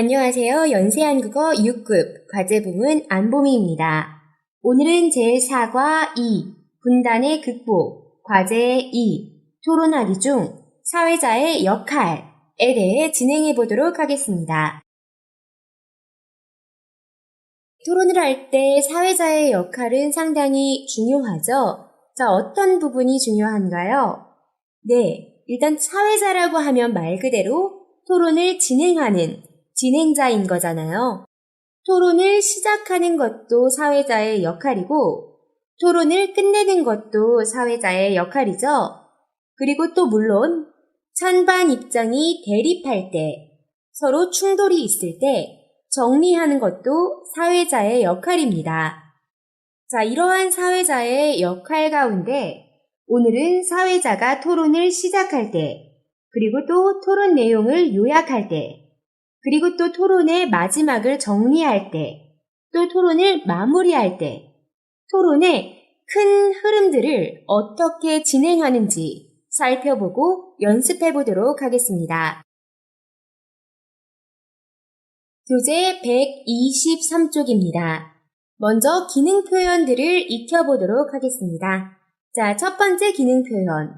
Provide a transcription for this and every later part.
안녕하세요. 연세한국어 6급 과제부문 안보미입니다. 오늘은 제4과 2 분단의 극복 과제 2 토론하기 중 사회자의 역할에 대해 진행해 보도록 하겠습니다. 토론을 할 때 사회자의 역할은 상당히 중요하죠. 자, 어떤 부분이 중요한가요? 네, 일단 사회자라고 하면 말 그대로 토론을 진행하는 진행자인 거잖아요. 토론을 시작하는 것도 사회자의 역할이고 토론을 끝내는 것도 사회자의 역할이죠. 그리고 또 물론 찬반 입장이 대립할 때, 서로 충돌이 있을 때 정리하는 것도 사회자의 역할입니다. 자, 이러한 사회자의 역할 가운데 오늘은 사회자가 토론을 시작할 때, 그리고 또 토론 내용을 요약할 때, 그리고 또 토론의 마지막을 정리할 때, 또 토론을 마무리할 때, 토론의 큰 흐름들을 어떻게 진행하는지 살펴보고 연습해 보도록 하겠습니다. 교재 123쪽입니다. 먼저 기능 표현들을 익혀보도록 하겠습니다. 자, 첫 번째 기능 표현.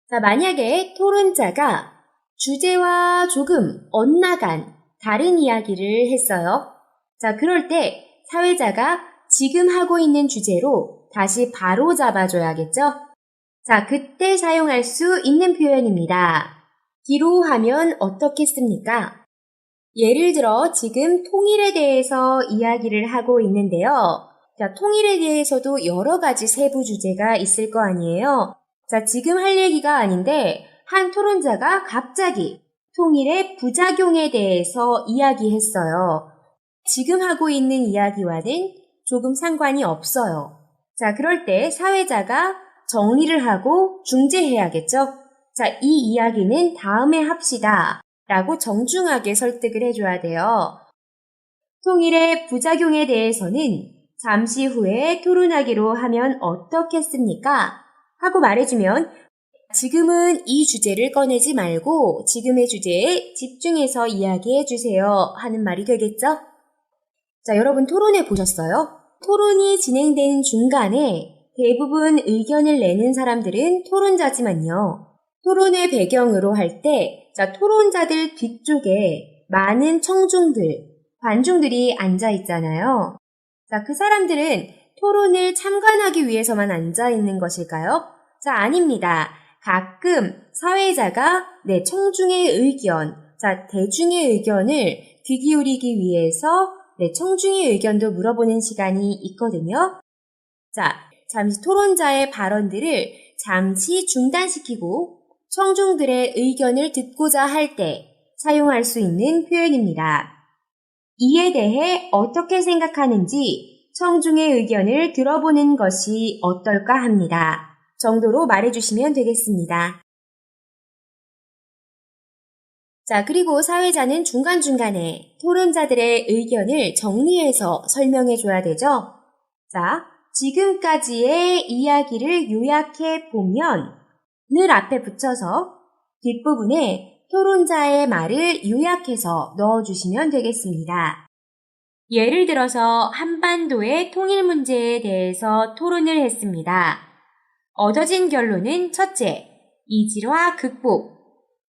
자, 만약에 토론자가 주제와 조금 엇나간 다른 이야기를 했어요. 자, 그럴 때 사회자가 지금 하고 있는 주제로 다시 바로 잡아줘야겠죠? 자, 그때 사용할 수 있는 표현입니다. 기로 하면 어떻겠습니까? 예를 들어 지금 통일에 대해서 이야기를 하고 있는데요. 자, 통일에 대해서도 여러 가지 세부 주제가 있을 거 아니에요. 자, 지금 할 얘기가 아닌데 한 토론자가 갑자기 통일의 부작용에 대해서 이야기했어요. 지금 하고 있는 이야기와는 조금 상관이 없어요. 자, 그럴 때 사회자가 정리를 하고 중재해야겠죠? 자, 이 이야기는 다음에 합시다 라고 정중하게 설득을 해줘야 돼요. 통일의 부작용에 대해서는 잠시 후에 토론하기로 하면 어떻겠습니까? 하고 말해주면 지금은 이 주제를 꺼내지 말고 지금의 주제에 집중해서 이야기해 주세요 하는 말이 되겠죠? 자, 여러분 토론해 보셨어요? 토론이 진행되는 중간에 대부분 의견을 내는 사람들은 토론자지만요. 토론의 배경으로 할 때, 자, 토론자들 뒤쪽에 많은 청중들, 관중들이 앉아 있잖아요. 자, 그 사람들은 토론을 참관하기 위해서만 앉아 있는 것일까요? 자, 아닙니다. 가끔 사회자가 청중의 의견, 자, 대중의 의견을 귀 기울이기 위해서 청중의 의견도 물어보는 시간이 있거든요. 자, 잠시 토론자의 발언들을 잠시 중단시키고 청중들의 의견을 듣고자 할 때 사용할 수 있는 표현입니다. 이에 대해 어떻게 생각하는지 청중의 의견을 들어보는 것이 어떨까 합니다. 정도로 말해주시면 되겠습니다. 자, 그리고 사회자는 중간중간에 토론자들의 의견을 정리해서 설명해 줘야 되죠. 자, 지금까지의 이야기를 요약해 보면 늘 앞에 붙여서 뒷부분에 토론자의 말을 요약해서 넣어주시면 되겠습니다. 예를 들어서 한반도의 통일 문제에 대해서 토론을 했습니다. 얻어진 결론은 첫째, 이질화 극복,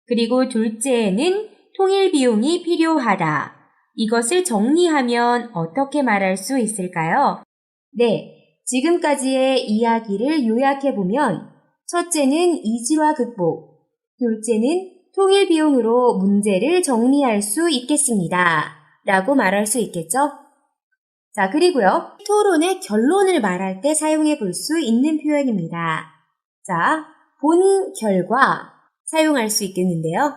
그리고 둘째에는 통일 비용이 필요하다. 이것을 정리하면 어떻게 말할 수 있을까요? 네, 지금까지의 이야기를 요약해보면 첫째는 이질화 극복, 둘째는 통일 비용으로 문제를 정리할 수 있겠습니다. 라고 말할 수 있겠죠? 자, 그리고요, 토론의 결론을 말할 때 사용해 볼 수 있는 표현입니다. 자, 본 결과 사용할 수 있겠는데요.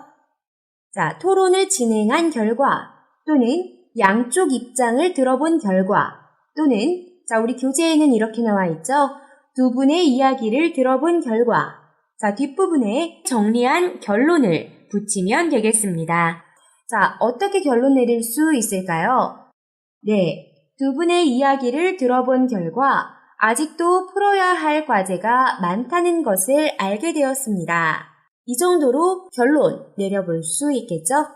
자, 토론을 진행한 결과 또는 양쪽 입장을 들어본 결과 또는 자, 우리 교재에는 이렇게 나와 있죠. 두 분의 이야기를 들어본 결과 자, 뒷부분에 정리한 결론을 붙이면 되겠습니다. 자, 어떻게 결론 내릴 수 있을까요? 네. 두 분의 이야기를 들어본 결과 아직도 풀어야 할 과제가 많다는 것을 알게 되었습니다. 이 정도로 결론 내려볼 수 있겠죠?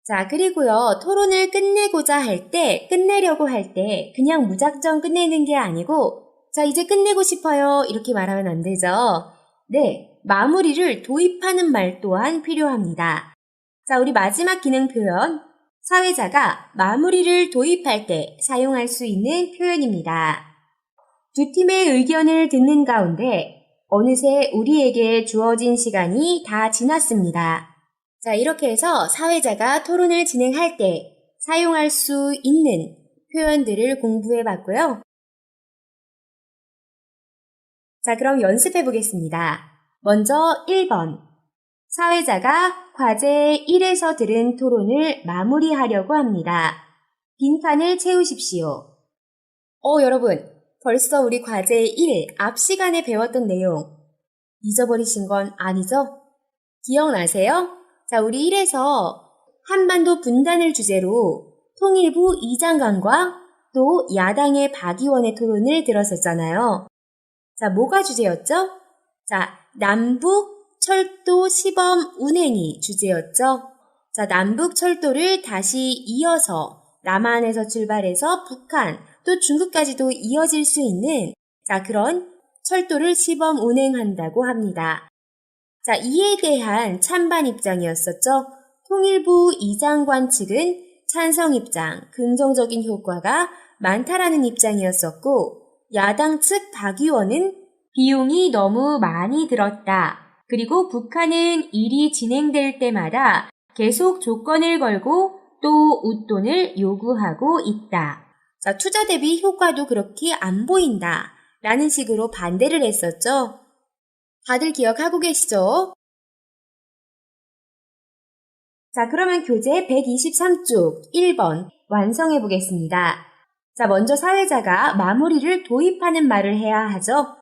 자, 그리고요, 토론을 끝내려고 할 때, 그냥 무작정 끝내는 게 아니고, 자, 이제 끝내고 싶어요. 이렇게 말하면 안 되죠. 네, 마무리를 도입하는 말 또한 필요합니다. 자, 우리 마지막 기능 표현. 사회자가 마무리를 도입할 때 사용할 수 있는 표현입니다. 두 팀의 의견을 듣는 가운데 어느새 우리에게 주어진 시간이 다 지났습니다. 자, 이렇게 해서 사회자가 토론을 진행할 때 사용할 수 있는 표현들을 공부해 봤고요. 자, 그럼 연습해 보겠습니다. 먼저 1번. 사회자가 과제 1에서 들은 토론을 마무리하려고 합니다. 빈칸을 채우십시오. 여러분, 벌써 우리 과제 1, 앞 시간에 배웠던 내용 잊어버리신 건 아니죠? 기억나세요? 자, 우리 1에서 한반도 분단을 주제로 통일부 이장관과 또 야당의 박 의원의 토론을 들었었잖아요. 자, 뭐가 주제였죠? 자, 남북 철도 시범 운행이 주제였죠. 자, 남북 철도를 다시 이어서 남한에서 출발해서 북한 또 중국까지도 이어질 수 있는 자, 그런 철도를 시범 운행한다고 합니다. 자, 이에 대한 찬반 입장이었었죠. 통일부 이장관 측은 찬성 입장, 긍정적인 효과가 많다라는 입장이었었고 야당 측 박 의원은 비용이 너무 많이 들었다. 그리고 북한은 일이 진행될 때마다 계속 조건을 걸고 또 웃돈을 요구하고 있다. 자, 투자 대비 효과도 그렇게 안 보인다. 라는 식으로 반대를 했었죠. 다들 기억하고 계시죠? 자, 그러면 교재 123쪽 1번 완성해 보겠습니다. 자, 먼저 사회자가 마무리를 도입하는 말을 해야 하죠.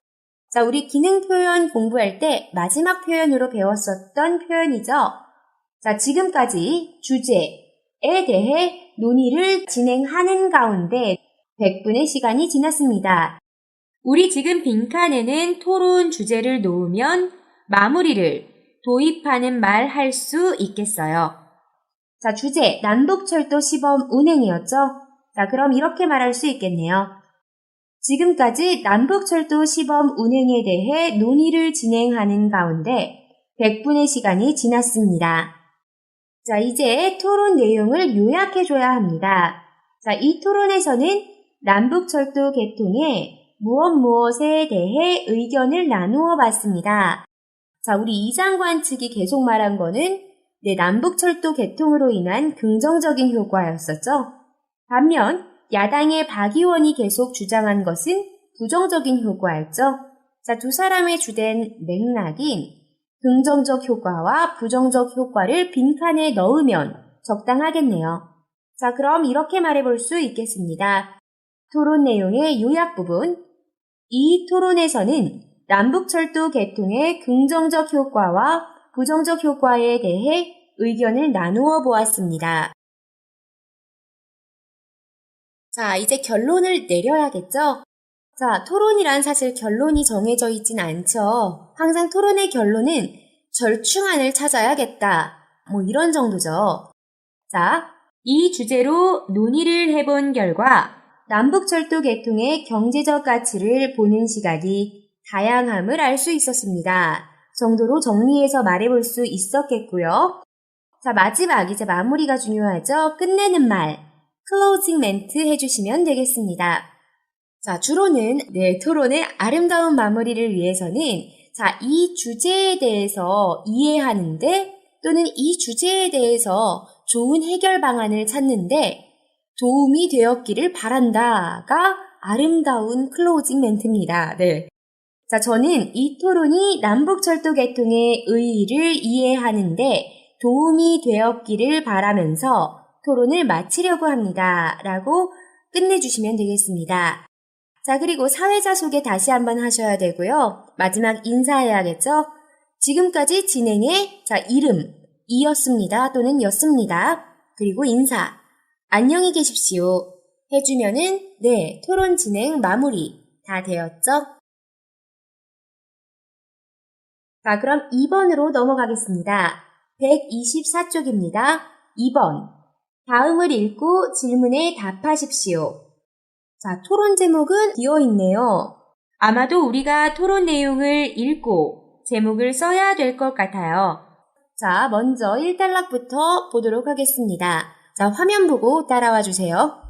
자, 우리 기능 표현 공부할 때 마지막 표현으로 배웠었던 표현이죠. 자, 지금까지 주제에 대해 논의를 진행하는 가운데 100분의 시간이 지났습니다. 우리 지금 빈칸에는 토론 주제를 놓으면 마무리를 도입하는 말 할 수 있겠어요. 자, 주제 남북철도 시범 운행이었죠. 자, 그럼 이렇게 말할 수 있겠네요. 지금까지 남북철도 시범 운행에 대해 논의를 진행하는 가운데 100분의 시간이 지났습니다. 자, 이제 토론 내용을 요약해줘야 합니다. 자, 이 토론에서는 남북철도 개통에 무엇에 대해 의견을 나누어 봤습니다. 자, 우리 이 장관 측이 계속 말한 거는 남북철도 개통으로 인한 긍정적인 효과였었죠. 반면 야당의 박 의원이 계속 주장한 것은 부정적인 효과였죠. 자, 두 사람의 주된 맥락인 긍정적 효과와 부정적 효과를 빈칸에 넣으면 적당하겠네요. 자, 그럼 이렇게 말해볼 수 있겠습니다. 토론 내용의 요약 부분. 이 토론에서는 남북철도 개통의 긍정적 효과와 부정적 효과에 대해 의견을 나누어 보았습니다. 자, 이제 결론을 내려야겠죠? 자, 토론이란 사실 결론이 정해져 있진 않죠. 항상 토론의 결론은 절충안을 찾아야겠다. 이런 정도죠. 자, 이 주제로 논의를 해본 결과 남북철도 개통의 경제적 가치를 보는 시각이 다양함을 알 수 있었습니다. 정도로 정리해서 말해볼 수 있었겠고요. 자, 마지막 이제 마무리가 중요하죠. 끝내는 말, 클로징 멘트 해주시면 되겠습니다. 자, 주로는 토론의 아름다운 마무리를 위해서는 자, 이 주제에 대해서 이해하는데 또는 이 주제에 대해서 좋은 해결 방안을 찾는데 도움이 되었기를 바란다가 아름다운 클로징 멘트입니다. 네. 자, 저는 이 토론이 남북철도 개통의 의의를 이해하는데 도움이 되었기를 바라면서 토론을 마치려고 합니다. 라고 끝내주시면 되겠습니다. 자, 그리고 사회자 소개 다시 한번 하셔야 되고요. 마지막 인사해야겠죠? 지금까지 진행의 이름, 이었습니다 또는 였습니다. 그리고 인사, 안녕히 계십시오 해주면은 토론 진행 마무리 다 되었죠? 자, 그럼 2번으로 넘어가겠습니다. 124쪽입니다. 2번. 다음을 읽고 질문에 답하십시오. 자, 토론 제목은 비어 있네요. 아마도 우리가 토론 내용을 읽고 제목을 써야 될 것 같아요. 자, 먼저 1단락부터 보도록 하겠습니다. 자, 화면 보고 따라와 주세요.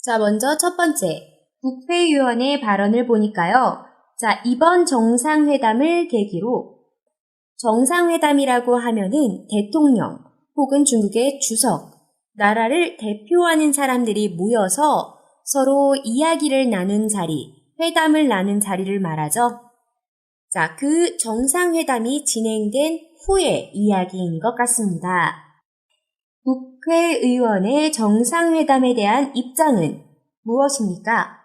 자, 먼저 첫 번째, 국회의원의 발언을 보니까요. 자, 이번 정상회담을 계기로 정상회담이라고 하면은 대통령 혹은 중국의 주석, 나라를 대표하는 사람들이 모여서 서로 이야기를 나눈 자리, 회담을 나눈 자리를 말하죠. 자, 그 정상회담이 진행된 후의 이야기인 것 같습니다. 국회의원의 정상회담에 대한 입장은 무엇입니까?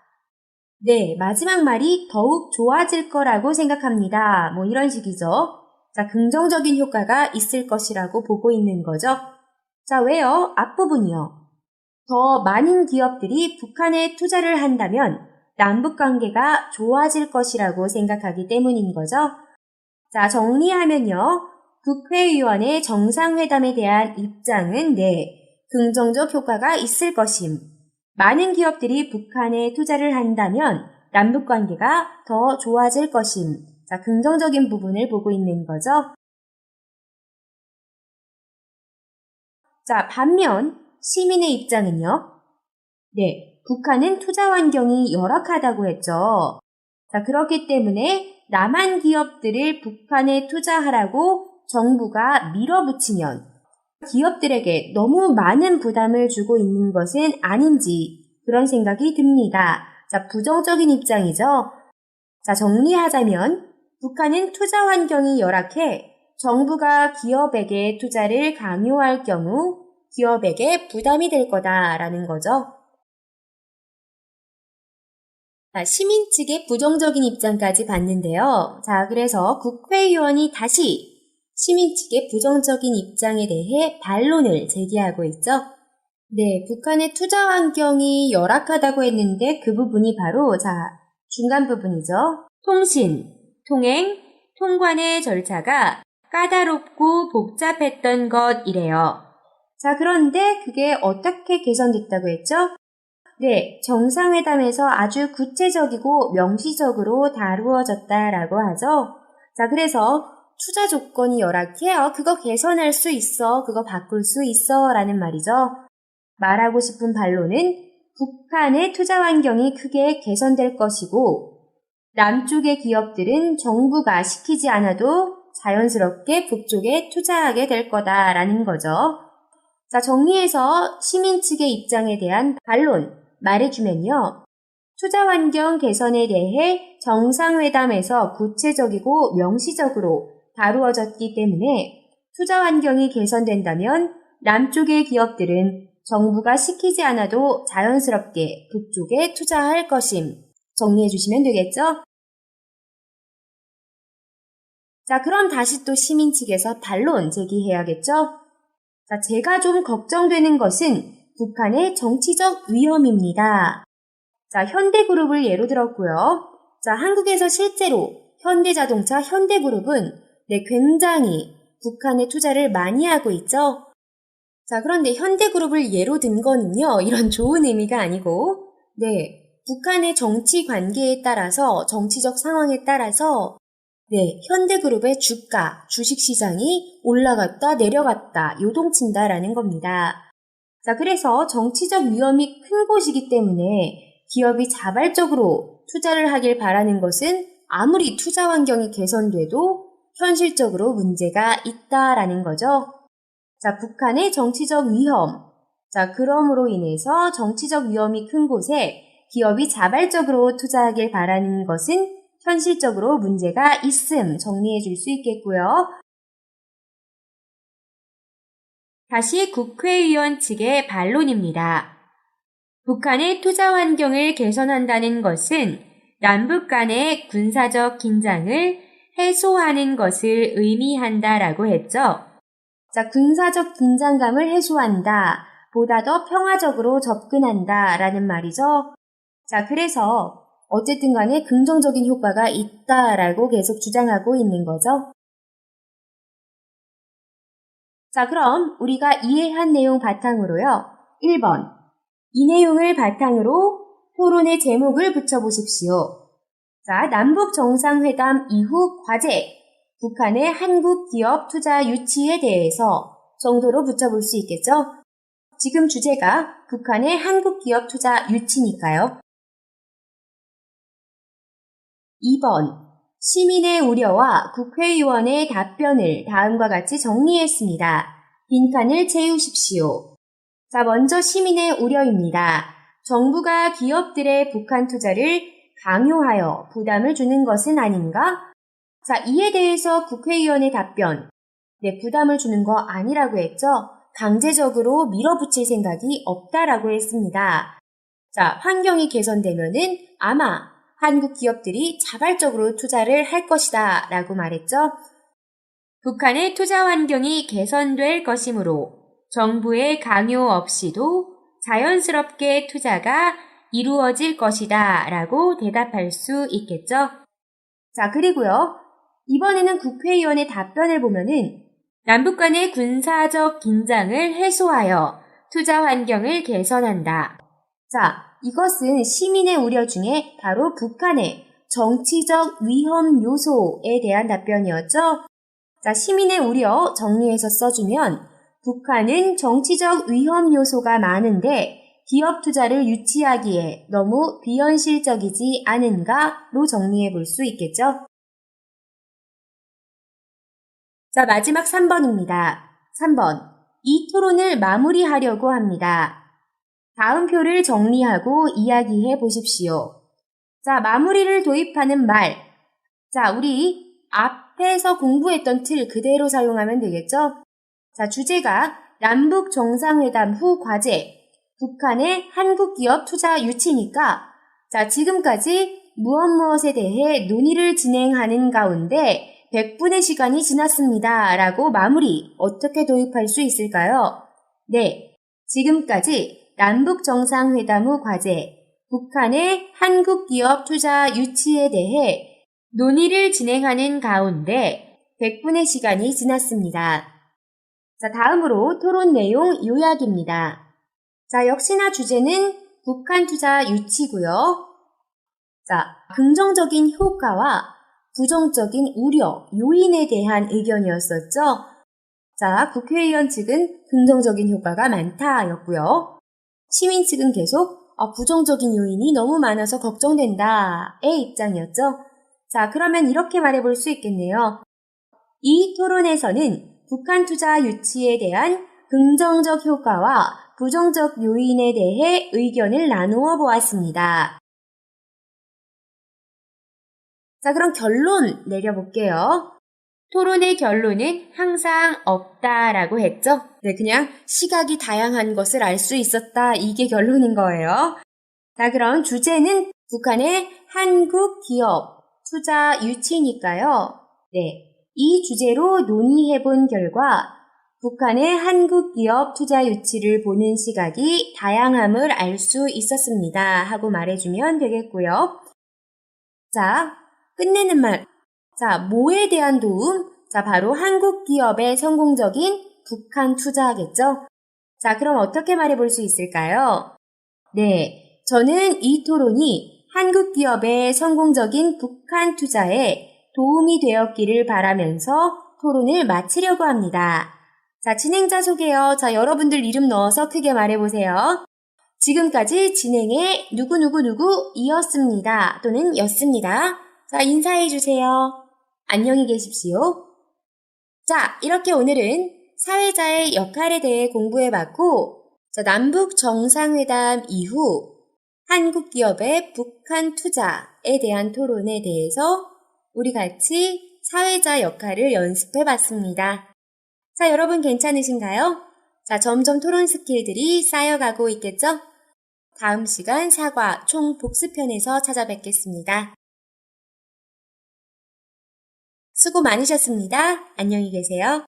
네, 마지막 말이 더욱 좋아질 거라고 생각합니다. 뭐 이런 식이죠. 자, 긍정적인 효과가 있을 것이라고 보고 있는 거죠. 자, 왜요? 앞부분이요. 더 많은 기업들이 북한에 투자를 한다면 남북관계가 좋아질 것이라고 생각하기 때문인 거죠. 자, 정리하면요. 국회의원의 정상회담에 대한 입장은 네, 긍정적 효과가 있을 것임. 많은 기업들이 북한에 투자를 한다면 남북관계가 더 좋아질 것임. 자, 긍정적인 부분을 보고 있는 거죠. 자, 반면 시민의 입장은요. 네, 북한은 투자 환경이 열악하다고 했죠. 자, 그렇기 때문에 남한 기업들을 북한에 투자하라고 정부가 밀어붙이면 기업들에게 너무 많은 부담을 주고 있는 것은 아닌지 그런 생각이 듭니다. 자, 부정적인 입장이죠. 자, 정리하자면 북한은 투자 환경이 열악해 정부가 기업에게 투자를 강요할 경우 기업에게 부담이 될 거다라는 거죠. 자, 시민 측의 부정적인 입장까지 봤는데요. 자, 그래서 국회의원이 다시 시민 측의 부정적인 입장에 대해 반론을 제기하고 있죠. 네, 북한의 투자 환경이 열악하다고 했는데 그 부분이 바로 중간 부분이죠. 통신, 통행, 통관의 절차가 까다롭고 복잡했던 것이래요. 자, 그런데 그게 어떻게 개선됐다고 했죠? 네, 정상회담에서 아주 구체적이고 명시적으로 다루어졌다라고 하죠. 자, 그래서 투자 조건이 열악해. 그거 개선할 수 있어. 그거 바꿀 수 있어. 라는 말이죠. 말하고 싶은 반론은 북한의 투자 환경이 크게 개선될 것이고 남쪽의 기업들은 정부가 시키지 않아도 자연스럽게 북쪽에 투자하게 될 거다라는 거죠. 자, 정리해서 시민 측의 입장에 대한 반론 말해주면요. 투자 환경 개선에 대해 정상회담에서 구체적이고 명시적으로 다루어졌기 때문에 투자 환경이 개선된다면 남쪽의 기업들은 정부가 시키지 않아도 자연스럽게 북쪽에 투자할 것임. 정리해 주시면 되겠죠? 자, 그럼 다시 또 시민 측에서 반론 제기해야겠죠? 자, 제가 좀 걱정되는 것은 북한의 정치적 위험입니다. 자, 현대그룹을 예로 들었고요. 자, 한국에서 실제로 현대자동차, 현대그룹은 네, 굉장히 북한에 투자를 많이 하고 있죠. 자, 그런데 현대그룹을 예로 든 거는요, 이런 좋은 의미가 아니고, 네, 북한의 정치 관계에 따라서, 정치적 상황에 따라서, 네, 현대그룹의 주가, 주식시장이 올라갔다 내려갔다, 요동친다라는 겁니다. 자, 그래서 정치적 위험이 큰 곳이기 때문에 기업이 자발적으로 투자를 하길 바라는 것은 아무리 투자 환경이 개선돼도 현실적으로 문제가 있다라는 거죠. 자, 북한의 정치적 위험. 자, 그럼으로 인해서 정치적 위험이 큰 곳에 기업이 자발적으로 투자하길 바라는 것은 현실적으로 문제가 있음 정리해 줄 수 있겠고요. 다시 국회의원 측의 반론입니다. 북한의 투자 환경을 개선한다는 것은 남북 간의 군사적 긴장을 해소하는 것을 의미한다라고 했죠. 자, 군사적 긴장감을 해소한다. 보다 더 평화적으로 접근한다 라는 말이죠. 자, 그래서 어쨌든 간에 긍정적인 효과가 있다라고 계속 주장하고 있는 거죠. 자, 그럼 우리가 이해한 내용 바탕으로요. 1번. 이 내용을 바탕으로 토론의 제목을 붙여보십시오. 자, 남북 정상회담 이후 과제, 북한의 한국 기업 투자 유치에 대해서 정도로 붙여볼 수 있겠죠? 지금 주제가 북한의 한국 기업 투자 유치니까요. 2번. 시민의 우려와 국회의원의 답변을 다음과 같이 정리했습니다. 빈칸을 채우십시오. 자, 먼저 시민의 우려입니다. 정부가 기업들의 북한 투자를 강요하여 부담을 주는 것은 아닌가? 자, 이에 대해서 국회의원의 답변. 네, 부담을 주는 거 아니라고 했죠? 강제적으로 밀어붙일 생각이 없다라고 했습니다. 자, 환경이 개선되면은 아마 한국 기업들이 자발적으로 투자를 할 것이다 라고 말했죠. 북한의 투자 환경이 개선될 것이므로 정부의 강요 없이도 자연스럽게 투자가 이루어질 것이다 라고 대답할 수 있겠죠. 자, 그리고요. 이번에는 국회의원의 답변을 보면은 남북 간의 군사적 긴장을 해소하여 투자 환경을 개선한다. 자, 이것은 시민의 우려 중에 바로 북한의 정치적 위험 요소에 대한 답변이었죠. 자, 시민의 우려 정리해서 써주면 북한은 정치적 위험 요소가 많은데 기업 투자를 유치하기에 너무 비현실적이지 않은가로 정리해 볼 수 있겠죠. 자, 마지막 3번입니다. 3번. 이 토론을 마무리하려고 합니다. 다음 표를 정리하고 이야기해 보십시오. 자, 마무리를 도입하는 말. 자, 우리 앞에서 공부했던 틀 그대로 사용하면 되겠죠? 자, 주제가 남북 정상회담 후 과제, 북한의 한국 기업 투자 유치니까 자, 지금까지 무엇에 대해 논의를 진행하는 가운데 100분의 시간이 지났습니다. 라고 마무리 어떻게 도입할 수 있을까요? 네, 지금까지 남북 정상회담 후 과제, 북한의 한국 기업 투자 유치에 대해 논의를 진행하는 가운데 100분의 시간이 지났습니다. 자, 다음으로 토론 내용 요약입니다. 자, 역시나 주제는 북한 투자 유치고요. 자, 긍정적인 효과와 부정적인 우려, 요인에 대한 의견이었었죠. 자, 국회의원 측은 긍정적인 효과가 많다였고요. 시민 측은 계속 부정적인 요인이 너무 많아서 걱정된다의 입장이었죠. 자, 그러면 이렇게 말해볼 수 있겠네요. 이 토론에서는 북한 투자 유치에 대한 긍정적 효과와 부정적 요인에 대해 의견을 나누어 보았습니다. 자, 그럼 결론 내려볼게요. 토론의 결론은 항상 없다라고 했죠? 네, 그냥 시각이 다양한 것을 알 수 있었다. 이게 결론인 거예요. 자, 그럼 주제는 북한의 한국 기업 투자 유치니까요. 네, 이 주제로 논의해 본 결과 북한의 한국 기업 투자 유치를 보는 시각이 다양함을 알 수 있었습니다. 하고 말해주면 되겠고요. 자, 끝내는 말. 자, 뭐에 대한 도움? 자, 바로 한국 기업의 성공적인 북한 투자겠죠? 자, 그럼 어떻게 말해볼 수 있을까요? 네, 저는 이 토론이 한국 기업의 성공적인 북한 투자에 도움이 되었기를 바라면서 토론을 마치려고 합니다. 자, 진행자 소개요. 자, 여러분들 이름 넣어서 크게 말해보세요. 지금까지 진행의 누구누구누구이었습니다. 또는 였습니다. 자, 인사해주세요. 안녕히 계십시오. 자, 이렇게 오늘은 사회자의 역할에 대해 공부해봤고, 자, 남북 정상회담 이후 한국 기업의 북한 투자에 대한 토론에 대해서 우리 같이 사회자 역할을 연습해봤습니다. 자, 여러분 괜찮으신가요? 자, 점점 토론 스킬들이 쌓여가고 있겠죠? 다음 시간 사과 총 복습편에서 찾아뵙겠습니다. 수고 많으셨습니다. 안녕히 계세요.